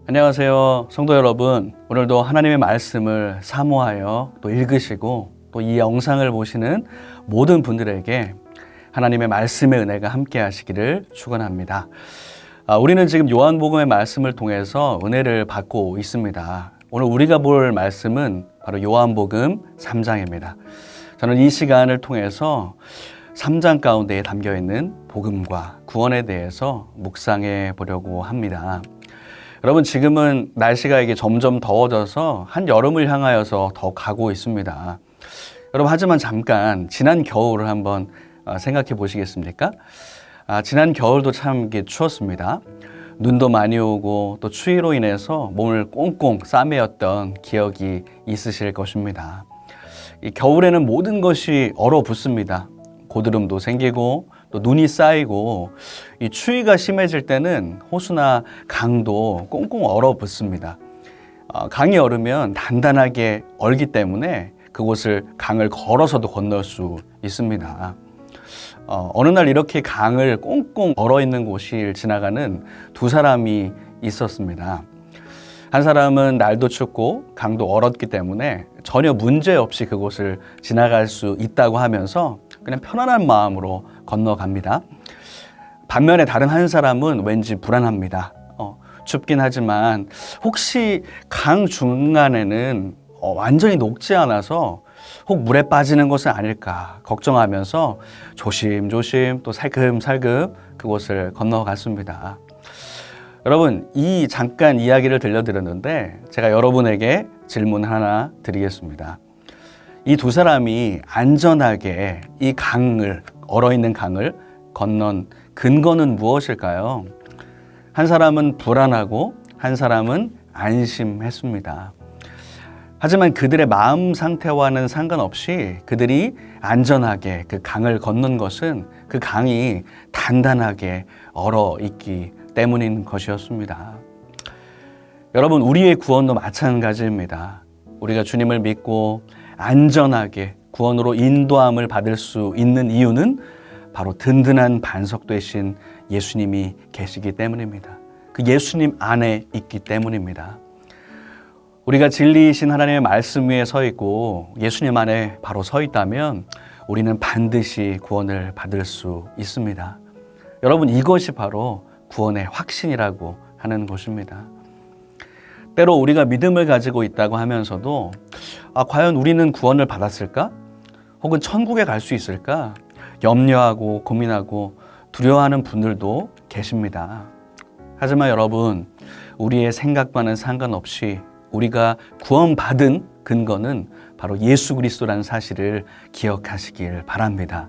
안녕하세요, 성도 여러분. 오늘도 하나님의 말씀을 사모하여 또 읽으시고 또 이 영상을 보시는 모든 분들에게 하나님의 말씀의 은혜가 함께 하시기를 축원합니다. 우리는 지금 요한복음의 말씀을 통해서 은혜를 받고 있습니다. 오늘 우리가 볼 말씀은 바로 요한복음 3장입니다. 저는 이 시간을 통해서 3장 가운데에 담겨있는 복음과 구원에 대해서 묵상해 보려고 합니다. 여러분, 지금은 날씨가 이게 점점 더워져서 한여름을 향하여서 더 가고 있습니다. 여러분, 하지만 잠깐 지난 겨울을 한번 생각해 보시겠습니까? 지난 겨울도 참 이게 추웠습니다. 눈도 많이 오고 또 추위로 인해서 몸을 꽁꽁 싸매었던 기억이 있으실 것입니다. 이 겨울에는 모든 것이 얼어붙습니다. 고드름도 생기고 또 눈이 쌓이고, 이 추위가 심해질 때는 호수나 강도 꽁꽁 얼어붙습니다. 강이 얼으면 단단하게 얼기 때문에 그곳을 강을 걸어서도 건널 수 있습니다. 어느 날 이렇게 강을 꽁꽁 얼어있는 곳을 지나가는 두 사람이 있었습니다. 한 사람은 날도 춥고 강도 얼었기 때문에 전혀 문제 없이 그곳을 지나갈 수 있다고 하면서 그냥 편안한 마음으로 건너갑니다. 반면에 다른 한 사람은 왠지 불안합니다. 춥긴 하지만 혹시 강 중간에는 완전히 녹지 않아서 혹 물에 빠지는 것은 아닐까 걱정하면서 조심조심 또 살금살금 그곳을 건너갔습니다. 여러분, 이 잠깐 이야기를 들려드렸는데 제가 여러분에게 질문 하나 드리겠습니다. 이 두 사람이 안전하게 이 강을, 얼어있는 강을 건넌 근거는 무엇일까요? 한 사람은 불안하고 한 사람은 안심했습니다. 하지만 그들의 마음 상태와는 상관없이 그들이 안전하게 그 강을 건넌 것은 그 강이 단단하게 얼어있기 때문인 것이었습니다. 여러분, 우리의 구원도 마찬가지입니다. 우리가 주님을 믿고 안전하게 구원으로 인도함을 받을 수 있는 이유는 바로 든든한 반석 되신 예수님이 계시기 때문입니다. 그 예수님 안에 있기 때문입니다. 우리가 진리이신 하나님의 말씀 위에 서 있고 예수님 안에 바로 서 있다면 우리는 반드시 구원을 받을 수 있습니다. 여러분, 이것이 바로 구원의 확신이라고 하는 것입니다. 때로 우리가 믿음을 가지고 있다고 하면서도 과연 우리는 구원을 받았을까? 혹은 천국에 갈 수 있을까? 염려하고 고민하고 두려워하는 분들도 계십니다. 하지만 여러분, 우리의 생각과는 상관없이 우리가 구원받은 근거는 바로 예수 그리스도라는 사실을 기억하시길 바랍니다.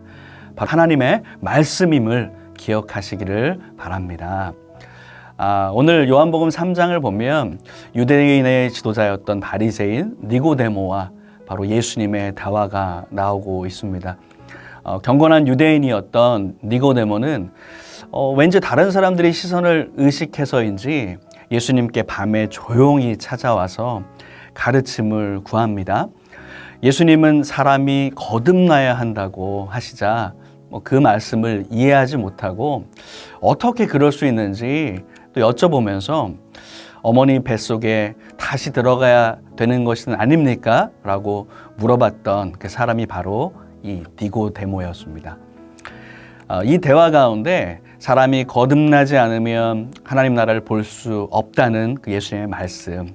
바로 하나님의 말씀임을 기억하시기를 바랍니다. 오늘 요한복음 3장을 보면 유대인의 지도자였던 바리새인 니고데모와 바로 예수님의 대화가 나오고 있습니다. 경건한 유대인이었던 니고데모는 왠지 다른 사람들의 시선을 의식해서인지 예수님께 밤에 조용히 찾아와서 가르침을 구합니다. 예수님은 사람이 거듭나야 한다고 하시자 그 말씀을 이해하지 못하고 어떻게 그럴 수 있는지 또 여쭤보면서 어머니 뱃속에 다시 들어가야 되는 것은 아닙니까? 라고 물어봤던 그 사람이 바로 이 니고데모였습니다. 이 대화 가운데 사람이 거듭나지 않으면 하나님 나라를 볼 수 없다는 그 예수님의 말씀,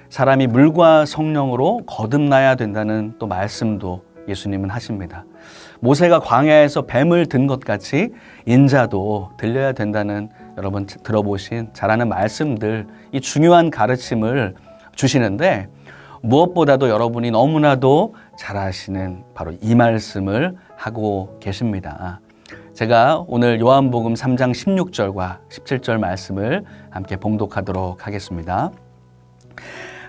사람이 물과 성령으로 거듭나야 된다는 또 말씀도 예수님은 하십니다. 모세가 광야에서 뱀을 든 것 같이 인자도 들려야 된다는, 여러분 들어보신 잘 아는 말씀들, 이 중요한 가르침을 주시는데 무엇보다도 여러분이 너무나도 잘 아시는 바로 이 말씀을 하고 계십니다. 제가 오늘 요한복음 3장 16절과 17절 말씀을 함께 봉독하도록 하겠습니다.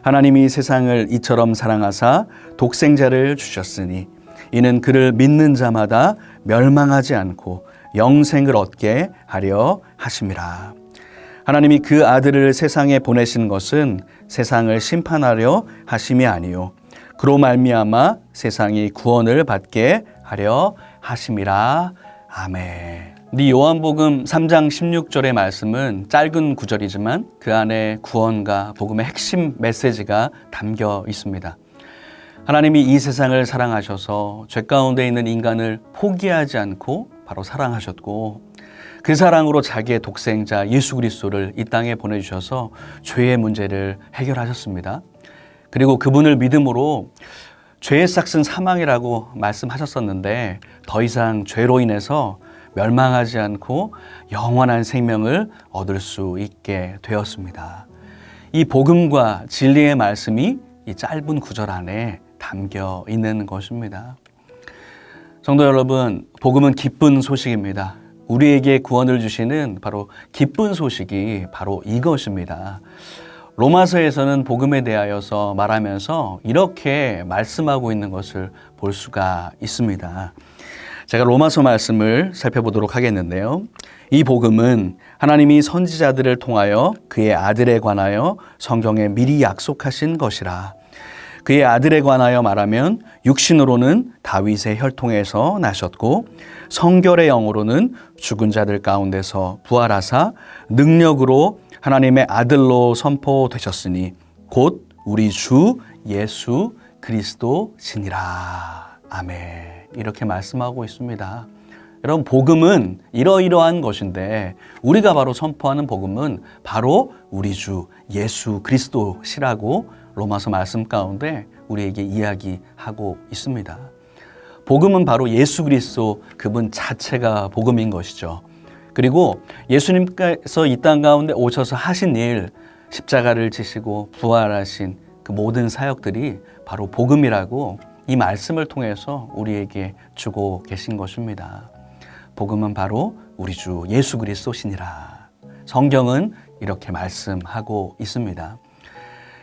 하나님이 세상을 이처럼 사랑하사 독생자를 주셨으니 이는 그를 믿는 자마다 멸망하지 않고 영생을 얻게 하려 하심이라. 하나님이 그 아들을 세상에 보내신 것은 세상을 심판하려 하심이 아니요 그로 말미암아 세상이 구원을 받게 하려 하심이라. 아멘. 이 요한복음 3장 16절의 말씀은 짧은 구절이지만 그 안에 구원과 복음의 핵심 메시지가 담겨 있습니다. 하나님이 이 세상을 사랑하셔서 죄 가운데 있는 인간을 포기하지 않고 바로 사랑하셨고 그 사랑으로 자기의 독생자 예수 그리스도를 이 땅에 보내주셔서 죄의 문제를 해결하셨습니다. 그리고 그분을 믿음으로 죄의 삭은 사망이라고 말씀하셨었는데 더 이상 죄로 인해서 멸망하지 않고 영원한 생명을 얻을 수 있게 되었습니다. 이 복음과 진리의 말씀이 이 짧은 구절 안에 담겨 있는 것입니다. 성도 여러분, 복음은 기쁜 소식입니다. 우리에게 구원을 주시는 바로 기쁜 소식이 바로 이것입니다. 로마서에서는 복음에 대하여서 말하면서 이렇게 말씀하고 있는 것을 볼 수가 있습니다. 제가 로마서 말씀을 살펴보도록 하겠는데요. 이 복음은 하나님이 선지자들을 통하여 그의 아들에 관하여 성경에 미리 약속하신 것이라. 그의 아들에 관하여 말하면 육신으로는 다윗의 혈통에서 나셨고 성결의 영으로는 죽은 자들 가운데서 부활하사 능력으로 하나님의 아들로 선포되셨으니 곧 우리 주 예수 그리스도시니라. 아멘. 이렇게 말씀하고 있습니다. 여러분, 복음은 이러이러한 것인데 우리가 바로 선포하는 복음은 바로 우리 주 예수 그리스도시라고 로마서 말씀 가운데 우리에게 이야기하고 있습니다. 복음은 바로 예수 그리스도 그분 자체가 복음인 것이죠. 그리고 예수님께서 이 땅 가운데 오셔서 하신 일, 십자가를 지시고 부활하신 그 모든 사역들이 바로 복음이라고 이 말씀을 통해서 우리에게 주고 계신 것입니다. 복음은 바로 우리 주 예수 그리스도시니라. 성경은 이렇게 말씀하고 있습니다.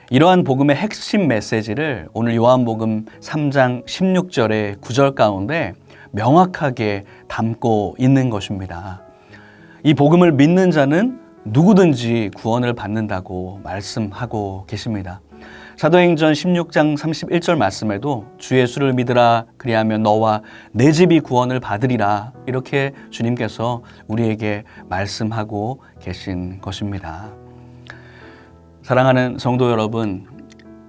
이러한 복음의 핵심 메시지를 오늘 요한복음 3장 16절의 9절 가운데 명확하게 담고 있는 것입니다. 이 복음을 믿는 자는 누구든지 구원을 받는다고 말씀하고 계십니다. 사도행전 16장 31절 말씀에도 주 예수를 믿으라 그리하면 너와 내 집이 구원을 받으리라 이렇게 주님께서 우리에게 말씀하고 계신 것입니다. 사랑하는 성도 여러분,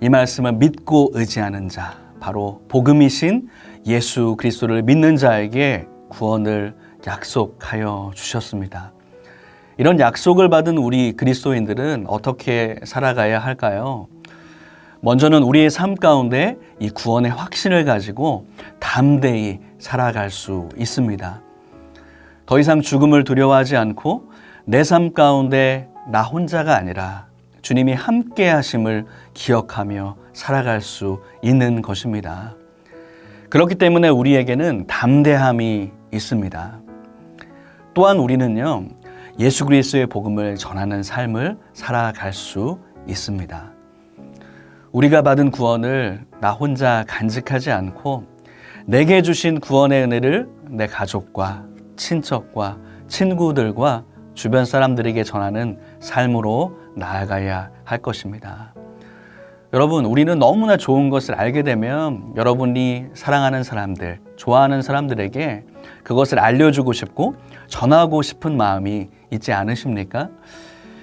이 말씀을 믿고 의지하는 자, 바로 복음이신 예수 그리스도를 믿는 자에게 구원을 약속하여 주셨습니다. 이런 약속을 받은 우리 그리스도인들은 어떻게 살아가야 할까요? 먼저는 우리의 삶 가운데 이 구원의 확신을 가지고 담대히 살아갈 수 있습니다. 더 이상 죽음을 두려워하지 않고 내 삶 가운데 나 혼자가 아니라 주님이 함께 하심을 기억하며 살아갈 수 있는 것입니다. 그렇기 때문에 우리에게는 담대함이 있습니다. 또한 우리는요, 예수 그리스도의 복음을 전하는 삶을 살아갈 수 있습니다. 우리가 받은 구원을 나 혼자 간직하지 않고 내게 주신 구원의 은혜를 내 가족과 친척과 친구들과 주변 사람들에게 전하는 삶으로 나아가야 할 것입니다. 여러분, 우리는 너무나 좋은 것을 알게 되면 여러분이 사랑하는 사람들, 좋아하는 사람들에게 그것을 알려주고 싶고 전하고 싶은 마음이 있지 않으십니까?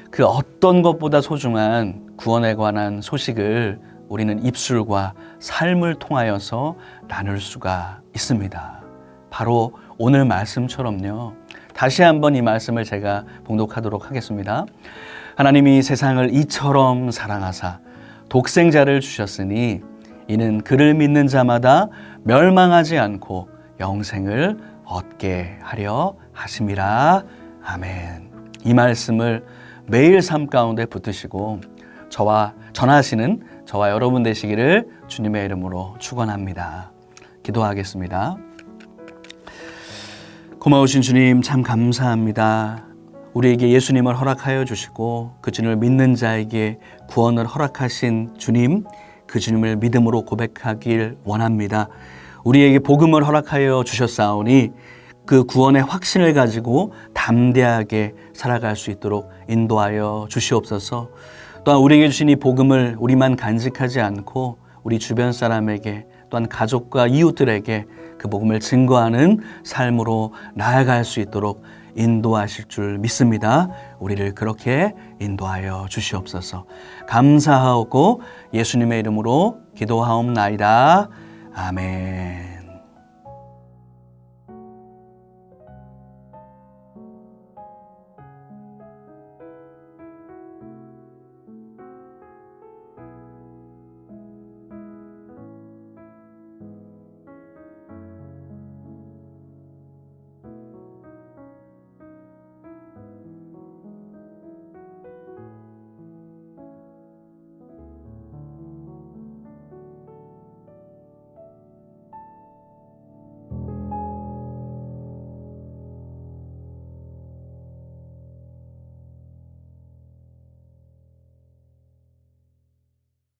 그 어떤 것보다 소중한 구원에 관한 소식을 우리는 입술과 삶을 통하여서 나눌 수가 있습니다. 바로 오늘 말씀처럼요. 다시 한번 이 말씀을 제가 봉독하도록 하겠습니다. 하나님이 세상을 이처럼 사랑하사 독생자를 주셨으니 이는 그를 믿는 자마다 멸망하지 않고 영생을 얻게 하려 하심이라. 아멘. 이 말씀을 매일 삶 가운데 붙드시고 저와 전하시는 저와 여러분 되시기를 주님의 이름으로 축원합니다. 기도하겠습니다. 고마우신 주님, 참 감사합니다. 우리에게 예수님을 허락하여 주시고 그 주님을 믿는 자에게 구원을 허락하신 주님, 그 주님을 믿음으로 고백하길 원합니다. 우리에게 복음을 허락하여 주셨사오니 그 구원의 확신을 가지고 담대하게 살아갈 수 있도록 인도하여 주시옵소서. 또한 우리에게 주신 이 복음을 우리만 간직하지 않고 우리 주변 사람에게 또한 가족과 이웃들에게 그 복음을 증거하는 삶으로 나아갈 수 있도록 인도하실 줄 믿습니다. 우리를 그렇게 인도하여 주시옵소서. 감사하고 예수님의 이름으로 기도하옵나이다. 아멘.